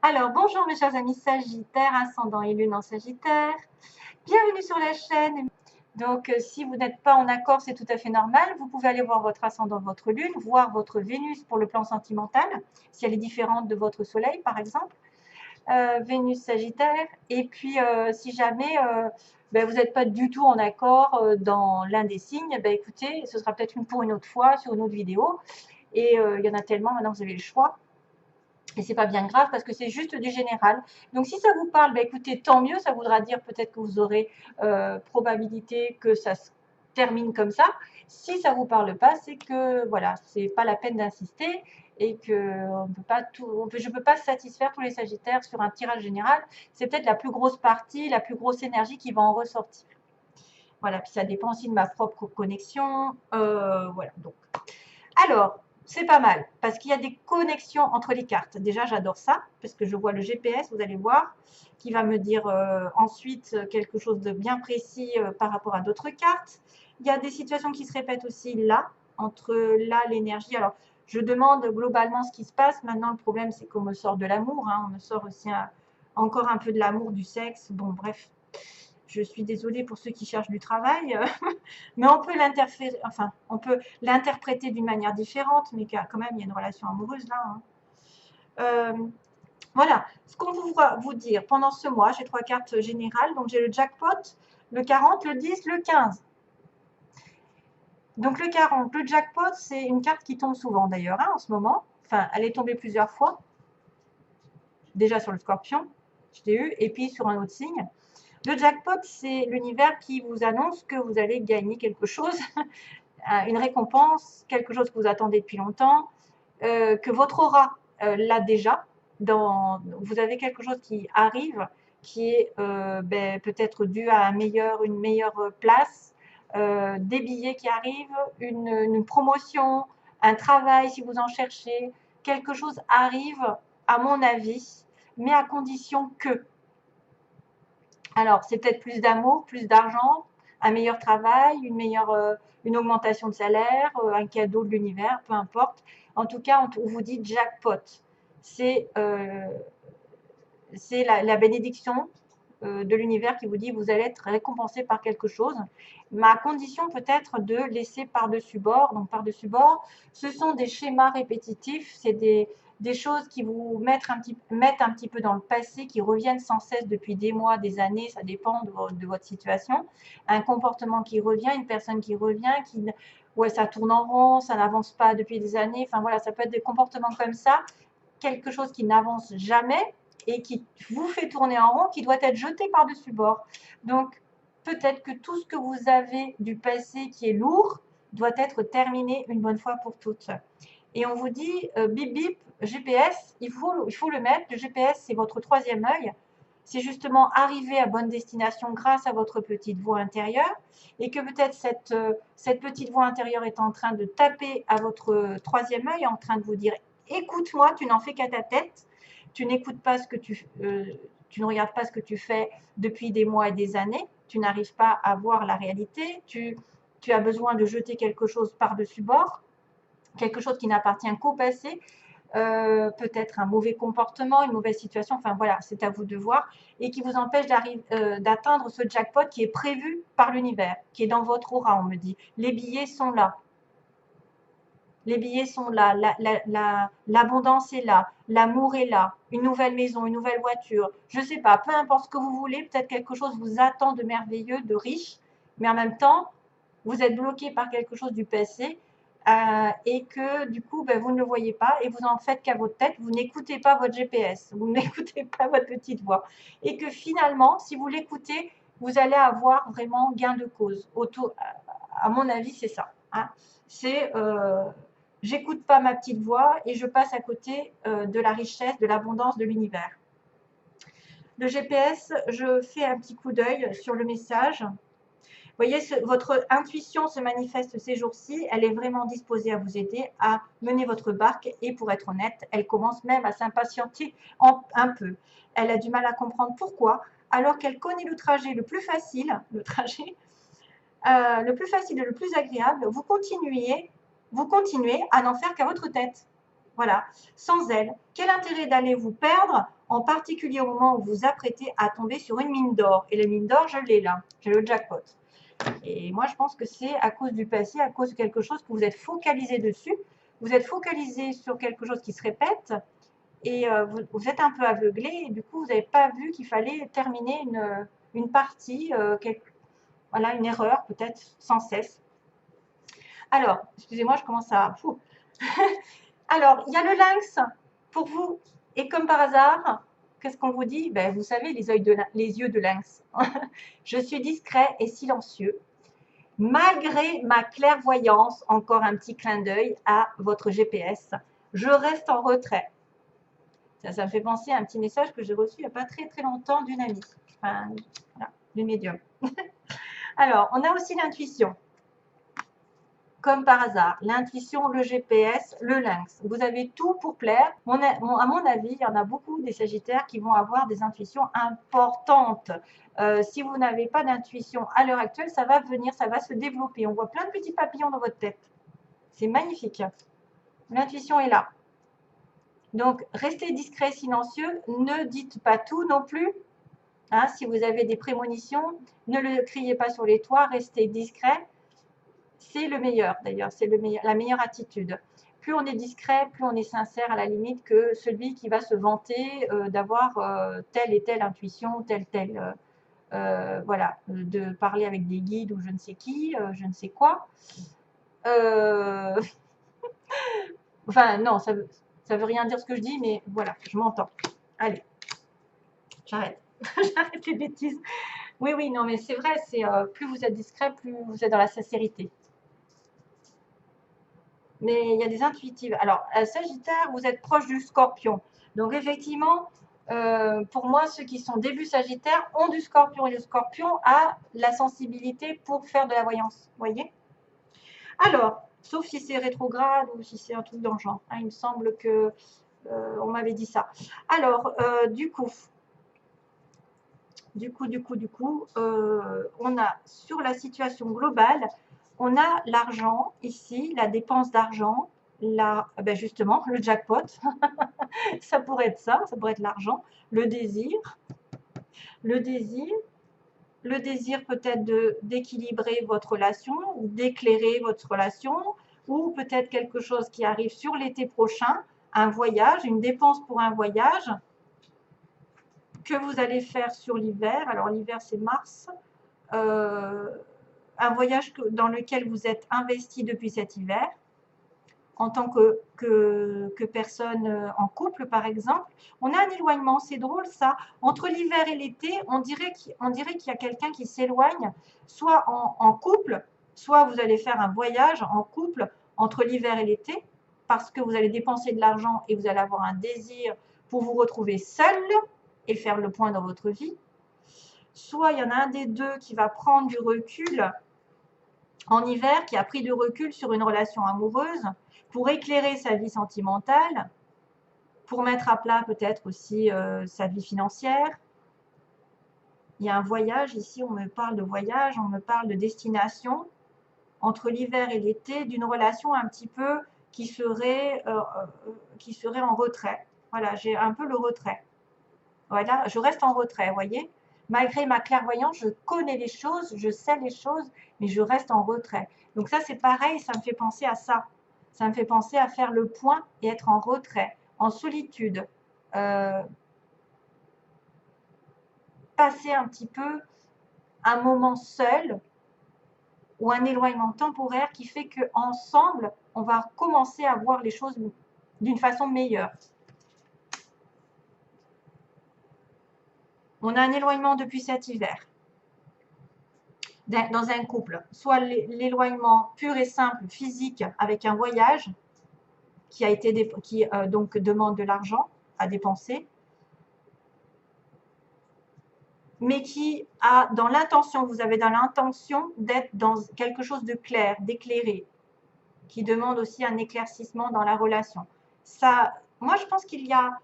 Alors, bonjour mes chers amis Sagittaires, ascendant et lune en Sagittaire. Bienvenue sur la chaîne. Donc, si vous n'êtes pas en accord, c'est tout à fait normal. Vous pouvez aller voir votre ascendant, votre lune, voir votre Vénus pour le plan sentimental, si elle est différente de votre soleil, par exemple. Vénus Sagittaire. Et puis, si jamais vous n'êtes pas du tout en accord dans l'un des signes, écoutez, ce sera peut-être pour une autre fois, sur une autre vidéo. Et il y en a tellement, maintenant vous avez le choix. Et c'est pas bien grave parce que c'est juste du général. Donc si ça vous parle, écoutez, tant mieux, ça voudra dire peut-être que vous aurez probabilité que ça se termine comme ça. Si ça vous parle pas, c'est que voilà, c'est pas la peine d'insister et que je peux pas satisfaire tous les Sagittaires sur un tirage général. C'est peut-être la plus grosse partie, la plus grosse énergie qui va en ressortir. Voilà, puis ça dépend aussi de ma propre connexion. Voilà, donc. Alors, c'est pas mal parce qu'il y a des connexions entre les cartes. Déjà, j'adore ça parce que je vois le GPS, vous allez voir, qui va me dire ensuite quelque chose de bien précis par rapport à d'autres cartes. Il y a des situations qui se répètent aussi là, entre là, l'énergie. Alors, je demande globalement ce qui se passe. Maintenant, le problème, c'est qu'on me sort de l'amour. Hein. On me sort aussi encore un peu de l'amour, du sexe. Bon, bref, je suis désolée pour ceux qui cherchent du travail, mais on peut on peut l'interpréter d'une manière différente, mais quand même, il y a une relation amoureuse là. Hein. Voilà, ce qu'on va vous dire pendant ce mois, j'ai 3 cartes générales, donc j'ai le jackpot, le 40, le 10, le 15. Donc le 40, le jackpot, c'est une carte qui tombe souvent d'ailleurs hein, en ce moment. Enfin, elle est tombée plusieurs fois. Déjà sur le scorpion, je l'ai eu, et puis sur un autre signe. Le jackpot, c'est l'univers qui vous annonce que vous allez gagner quelque chose, une récompense, quelque chose que vous attendez depuis longtemps, que votre aura l'a déjà. Vous avez quelque chose qui arrive, qui est peut-être dû à une meilleure place, des billets qui arrivent, une promotion, un travail si vous en cherchez. Quelque chose arrive, à mon avis, mais à condition que. Alors, c'est peut-être plus d'amour, plus d'argent, un meilleur travail, une augmentation de salaire, un cadeau de l'univers, peu importe. En tout cas, on vous dit jackpot. C'est la bénédiction de l'univers qui vous dit vous allez être récompensé par quelque chose, mais à condition peut-être de laisser par-dessus bord. Donc par-dessus bord, ce sont des schémas répétitifs, c'est des choses qui vous mettent un petit peu dans le passé, qui reviennent sans cesse depuis des mois, des années, ça dépend de votre situation. Un comportement qui revient, une personne qui revient, ouais, ça tourne en rond, ça n'avance pas depuis des années. Enfin voilà, ça peut être des comportements comme ça, quelque chose qui n'avance jamais et qui vous fait tourner en rond, qui doit être jeté par-dessus bord. Donc, peut-être que tout ce que vous avez du passé qui est lourd doit être terminé une bonne fois pour toutes. Et on vous dit, bip bip, GPS, il faut le mettre. Le GPS, c'est votre troisième œil. C'est justement arriver à bonne destination grâce à votre petite voix intérieure et que peut-être cette petite voix intérieure est en train de taper à votre troisième œil, en train de vous dire écoute-moi, tu n'en fais qu'à ta tête, tu n'écoutes pas tu ne regardes pas ce que tu fais depuis des mois et des années, tu n'arrives pas à voir la réalité, tu as besoin de jeter quelque chose par-dessus bord, quelque chose qui n'appartient qu'au passé, peut-être un mauvais comportement, une mauvaise situation, enfin voilà, c'est à vous de voir, et qui vous empêche d'atteindre ce jackpot qui est prévu par l'univers, qui est dans votre aura, on me dit. Les billets sont là. Les billets sont là, l'abondance est là, l'amour est là, une nouvelle maison, une nouvelle voiture, je ne sais pas, peu importe ce que vous voulez, peut-être quelque chose vous attend de merveilleux, de riche, mais en même temps, vous êtes bloqué par quelque chose du passé et que du coup, vous ne le voyez pas et vous en faites qu'à votre tête, vous n'écoutez pas votre GPS, vous n'écoutez pas votre petite voix. Et que finalement, si vous l'écoutez, vous allez avoir vraiment gain de cause. À mon avis, c'est ça. Hein. C'est j'écoute pas ma petite voix et je passe à côté de la richesse, de l'abondance de l'univers. Le GPS, je fais un petit coup d'œil sur le message. Vous voyez, votre intuition se manifeste ces jours-ci, elle est vraiment disposée à vous aider à mener votre barque et pour être honnête, elle commence même à s'impatienter un peu. Elle a du mal à comprendre pourquoi, alors qu'elle connaît le trajet le plus facile, le plus facile et le plus agréable, vous continuez à n'en faire qu'à votre tête. Voilà, sans elle. Quel intérêt d'aller vous perdre, en particulier au moment où vous vous apprêtez à tomber sur une mine d'or? Et la mine d'or, je l'ai là, j'ai le jackpot. Et moi, je pense que c'est à cause du passé, à cause de quelque chose que vous êtes focalisé dessus. Vous êtes focalisé sur quelque chose qui se répète et vous êtes un peu aveuglé. Et du coup, vous n'avez pas vu qu'il fallait terminer une partie, voilà, une erreur peut-être sans cesse. Alors, excusez-moi, je commence à... Alors, il y a le lynx pour vous. Et comme par hasard, qu'est-ce qu'on vous dit? Ben, vous savez, les yeux de lynx. Je suis discret et silencieux. Malgré ma clairvoyance, encore un petit clin d'œil à votre GPS, je reste en retrait. Ça me fait penser à un petit message que j'ai reçu il n'y a pas très très longtemps d'une amie, enfin, voilà, d'une médium. Alors, on a aussi l'intuition. Comme par hasard, l'intuition, le GPS, le lynx. Vous avez tout pour plaire. À mon avis, il y en a beaucoup des Sagittaires qui vont avoir des intuitions importantes. Si vous n'avez pas d'intuition à l'heure actuelle, ça va venir, ça va se développer. On voit plein de petits papillons dans votre tête. C'est magnifique. L'intuition est là. Donc, restez discret, silencieux. Ne dites pas tout non plus. Hein, si vous avez des prémonitions, ne le criez pas sur les toits. Restez discret. C'est le meilleur d'ailleurs, c'est la meilleure attitude. Plus on est discret, plus on est sincère à la limite que celui qui va se vanter d'avoir telle et telle intuition, voilà, de parler avec des guides ou je ne sais qui, je ne sais quoi. Enfin, non, ça veut rien dire ce que je dis, mais voilà, je m'entends. Allez, j'arrête. J'arrête les bêtises. Oui, oui, non, mais c'est vrai, c'est plus vous êtes discret, plus vous êtes dans la sincérité. Mais il y a des intuitives. Alors, Sagittaire, vous êtes proche du Scorpion. Donc, effectivement, pour moi, ceux qui sont début Sagittaire ont du Scorpion. Et le Scorpion a la sensibilité pour faire de la voyance. Vous voyez? Alors, sauf si c'est rétrograde ou si c'est un truc dans le genre. Hein, il me semble que on m'avait dit ça. Alors, du coup, on a sur la situation globale, on a l'argent ici, la dépense d'argent, ben justement, le jackpot, ça pourrait être ça pourrait être l'argent, le désir peut-être d'équilibrer votre relation, d'éclairer votre relation, ou peut-être quelque chose qui arrive sur l'été prochain, un voyage, une dépense pour un voyage que vous allez faire sur l'hiver. Alors l'hiver c'est mars, un voyage dans lequel vous êtes investi depuis cet hiver, en tant que personne en couple, par exemple. On a un éloignement, c'est drôle ça. Entre l'hiver et l'été, on dirait qu'il y a quelqu'un qui s'éloigne, soit en couple, soit vous allez faire un voyage en couple entre l'hiver et l'été, parce que vous allez dépenser de l'argent et vous allez avoir un désir pour vous retrouver seul et faire le point dans votre vie. Soit il y en a un des deux qui va prendre du recul en hiver, qui a pris du recul sur une relation amoureuse pour éclairer sa vie sentimentale, pour mettre à plat peut-être aussi sa vie financière. Il y a un voyage, ici on me parle de voyage, on me parle de destination, entre l'hiver et l'été, d'une relation un petit peu qui serait en retrait. Voilà, j'ai un peu le retrait. Voilà, je reste en retrait, vous voyez. Malgré ma clairvoyance, je connais les choses, je sais les choses, mais je reste en retrait. Donc ça, c'est pareil, ça me fait penser à ça. Ça me fait penser à faire le point et être en retrait, en solitude. Passer un petit peu un moment seul ou un éloignement temporaire qui fait qu'ensemble, on va commencer à voir les choses d'une façon meilleure. On a un éloignement depuis cet hiver dans un couple, soit l'éloignement pur et simple physique avec un voyage qui donc demande de l'argent à dépenser, mais qui a dans l'intention, vous avez dans l'intention d'être dans quelque chose de clair, d'éclairé, qui demande aussi un éclaircissement dans la relation. Ça, moi, je pense qu'il y a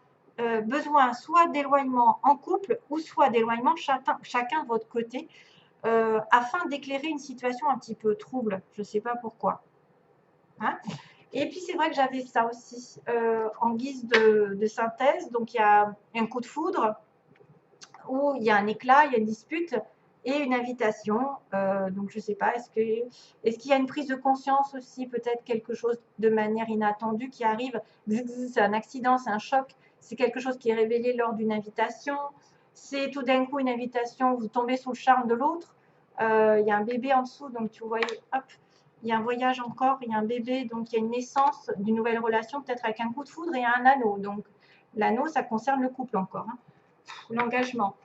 besoin soit d'éloignement en couple ou soit d'éloignement chacun de votre côté, afin d'éclairer une situation un petit peu trouble. Je ne sais pas pourquoi. Hein? Et puis c'est vrai que j'avais ça aussi en guise de synthèse. Donc il y a un coup de foudre où il y a un éclat, il y a une dispute et une invitation. Donc je ne sais pas, est-ce qu'il y a une prise de conscience aussi, peut-être quelque chose de manière inattendue qui arrive. C'est un accident, c'est un choc, c'est quelque chose qui est révélé lors d'une invitation. C'est tout d'un coup une invitation, vous tombez sous le charme de l'autre. Il y a un bébé en dessous, donc tu voyez, hop, il y a un voyage encore, il y a un bébé, donc il y a une naissance d'une nouvelle relation, peut-être avec un coup de foudre et un anneau. Donc l'anneau, ça concerne le couple encore, hein. L'engagement.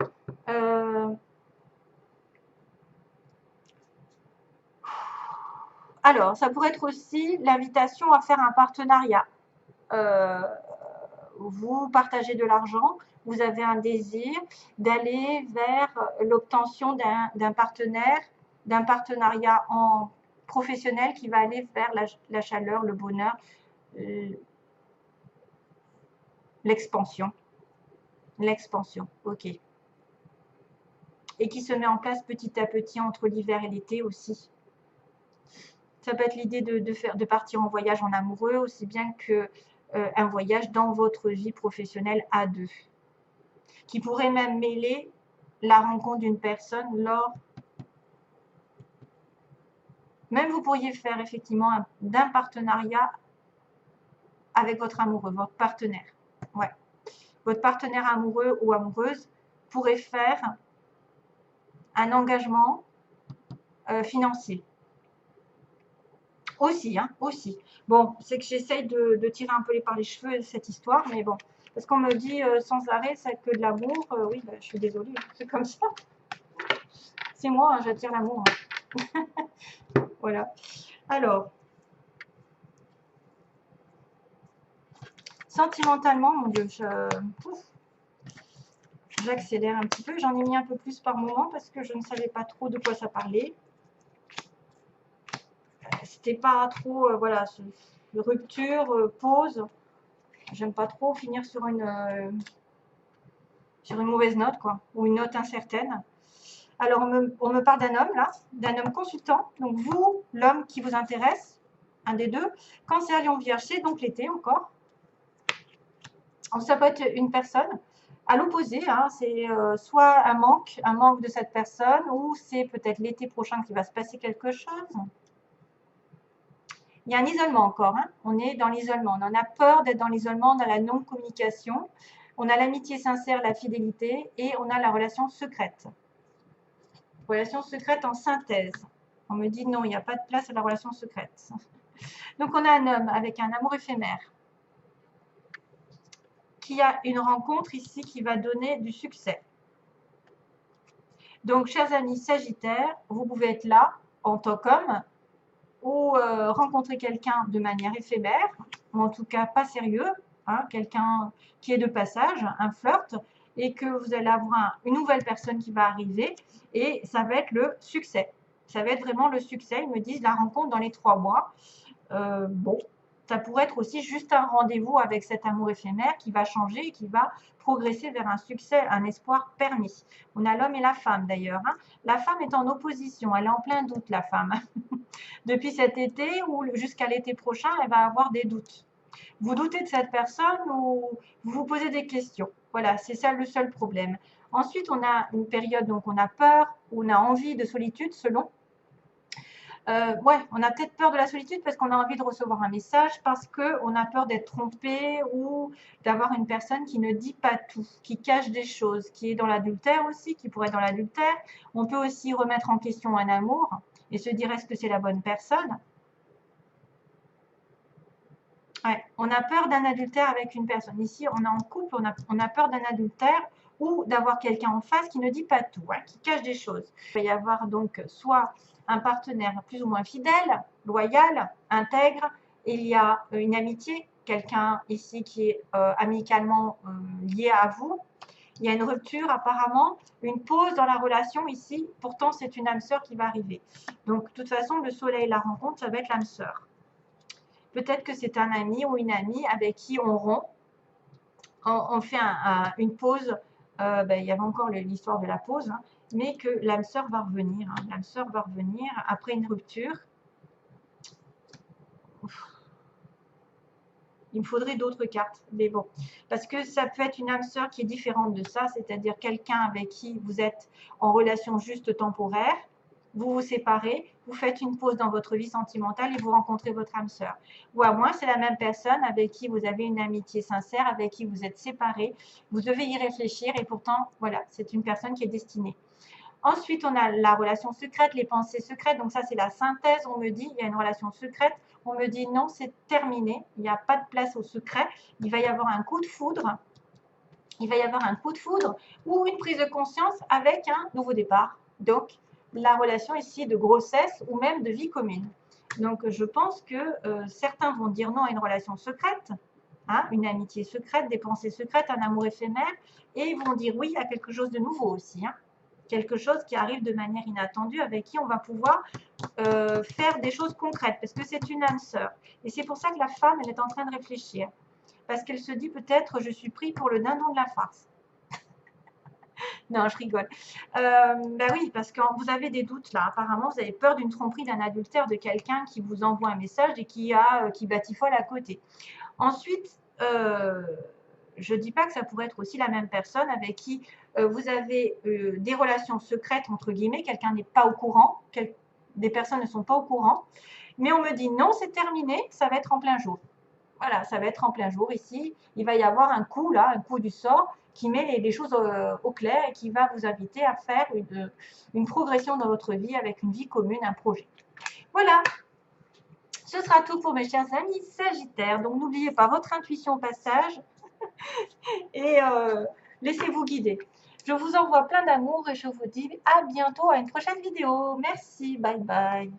Alors, ça pourrait être aussi l'invitation à faire un partenariat. Vous partagez de l'argent, vous avez un désir d'aller vers l'obtention d'un partenariat en professionnel qui va aller vers la chaleur, le bonheur, l'expansion. L'expansion, ok. Et qui se met en place petit à petit entre l'hiver et l'été aussi. Ça peut être l'idée de partir en voyage en amoureux, aussi bien que un voyage dans votre vie professionnelle à deux, qui pourrait même mêler la rencontre d'une personne lors. Même vous pourriez faire effectivement d'un partenariat avec votre amoureux, votre partenaire. Ouais. Votre partenaire amoureux ou amoureuse pourrait faire un engagement financier. Aussi, hein, aussi. Bon, c'est que j'essaye de tirer un peu par les cheveux cette histoire, mais bon. Parce qu'on me dit sans arrêt, c'est que de l'amour. Oui, bah, je suis désolée, c'est comme ça. C'est moi, hein, j'attire l'amour. Hein. Voilà. Alors, sentimentalement, mon Dieu, j'accélère un petit peu. J'en ai mis un peu plus par moment parce que je ne savais pas trop de quoi ça parlait. C'était pas trop, voilà, rupture, pause. J'aime pas trop finir sur une mauvaise note, quoi, ou une note incertaine. Alors, on me parle d'un homme, là, d'un homme consultant. Donc, vous, l'homme qui vous intéresse, un des deux. Cancer, Lion, Vierge, c'est donc l'été encore. Donc, ça peut être une personne. À l'opposé, hein, c'est soit un manque de cette personne, ou c'est peut-être l'été prochain qu'il va se passer quelque chose. Il y a un isolement encore, hein. On est dans l'isolement. On en a peur d'être dans l'isolement, dans la non-communication. On a l'amitié sincère, la fidélité, et on a la relation secrète. Relation secrète en synthèse. On me dit non, il n'y a pas de place à la relation secrète. Donc on a un homme avec un amour éphémère qui a une rencontre ici qui va donner du succès. Donc chers amis Sagittaires, vous pouvez être là en tant qu'homme ou rencontrer quelqu'un de manière éphémère, ou en tout cas pas sérieux, hein, quelqu'un qui est de passage, un flirt, et que vous allez avoir une nouvelle personne qui va arriver, et ça va être le succès. Ça va être vraiment le succès. Ils me disent la rencontre dans les 3 mois. Bon, ça pourrait être aussi juste un rendez-vous avec cet amour éphémère qui va changer et qui va progresser vers un succès, un espoir permis. On a l'homme et la femme d'ailleurs. Hein. La femme est en opposition, elle est en plein doute, la femme. Depuis cet été ou jusqu'à l'été prochain, elle va avoir des doutes. Vous doutez de cette personne ou vous vous posez des questions. Voilà, c'est ça le seul problème. Ensuite, on a une période, donc on a peur, on a envie de solitude selon. Ouais, on a peut-être peur de la solitude parce qu'on a envie de recevoir un message, parce qu'on a peur d'être trompé ou d'avoir une personne qui ne dit pas tout, qui cache des choses, qui est dans l'adultère aussi, qui pourrait être dans l'adultère. On peut aussi remettre en question un amour et se dire est-ce que c'est la bonne personne. Ouais, on a peur d'un adultère avec une personne. Ici, on est en couple, on a peur d'un adultère ou d'avoir quelqu'un en face qui ne dit pas tout, hein, qui cache des choses. Il va y avoir donc soit un partenaire plus ou moins fidèle, loyal, intègre. Il y a une amitié, quelqu'un ici qui est amicalement lié à vous. Il y a une rupture apparemment, une pause dans la relation ici. Pourtant, c'est une âme sœur qui va arriver. Donc, de toute façon, le soleil, la rencontre, ça va être l'âme sœur. Peut-être que c'est un ami ou une amie avec qui on rompt. On fait une pause. Il y avait encore l'histoire de la pause, hein, mais que l'âme sœur va revenir. Hein. L'âme sœur va revenir après une rupture. Il me faudrait d'autres cartes, mais bon. Parce que ça peut être une âme sœur qui est différente de ça, c'est-à-dire quelqu'un avec qui vous êtes en relation juste temporaire, vous vous séparez, vous faites une pause dans votre vie sentimentale et vous rencontrez votre âme sœur. Ou à moins, c'est la même personne avec qui vous avez une amitié sincère, avec qui vous êtes séparés. Vous devez y réfléchir et pourtant, voilà, c'est une personne qui est destinée. Ensuite, on a la relation secrète, les pensées secrètes. Donc ça, c'est la synthèse. On me dit, il y a une relation secrète. On me dit, non, c'est terminé. Il n'y a pas de place au secret. Il va y avoir un coup de foudre. Il va y avoir un coup de foudre ou une prise de conscience avec un nouveau départ. Donc, la relation ici de grossesse ou même de vie commune. Donc, je pense que certains vont dire non à une relation secrète, hein, une amitié secrète, des pensées secrètes, un amour éphémère, et ils vont dire oui à quelque chose de nouveau aussi, hein, quelque chose qui arrive de manière inattendue, avec qui on va pouvoir faire des choses concrètes, parce que c'est une âme sœur. Et c'est pour ça que la femme, elle est en train de réfléchir, parce qu'elle se dit peut-être je suis pris pour le dindon de la farce. Non, je rigole. Ben oui, parce que vous avez des doutes là. Apparemment, vous avez peur d'une tromperie, d'un adultère, de quelqu'un qui vous envoie un message et qui batifole à côté. Ensuite, je ne dis pas que ça pourrait être aussi la même personne avec qui vous avez des relations secrètes, entre guillemets, quelqu'un n'est pas au courant, des personnes ne sont pas au courant, mais on me dit non, c'est terminé, ça va être en plein jour. Voilà, ça va être en plein jour ici. Il va y avoir un coup là, un coup du sort qui met les choses au clair et qui va vous inviter à faire une progression dans votre vie avec une vie commune, un projet. Voilà, ce sera tout pour mes chers amis Sagittaires. Donc n'oubliez pas votre intuition au passage et laissez-vous guider. Je vous envoie plein d'amour et je vous dis à bientôt à une prochaine vidéo. Merci, bye bye.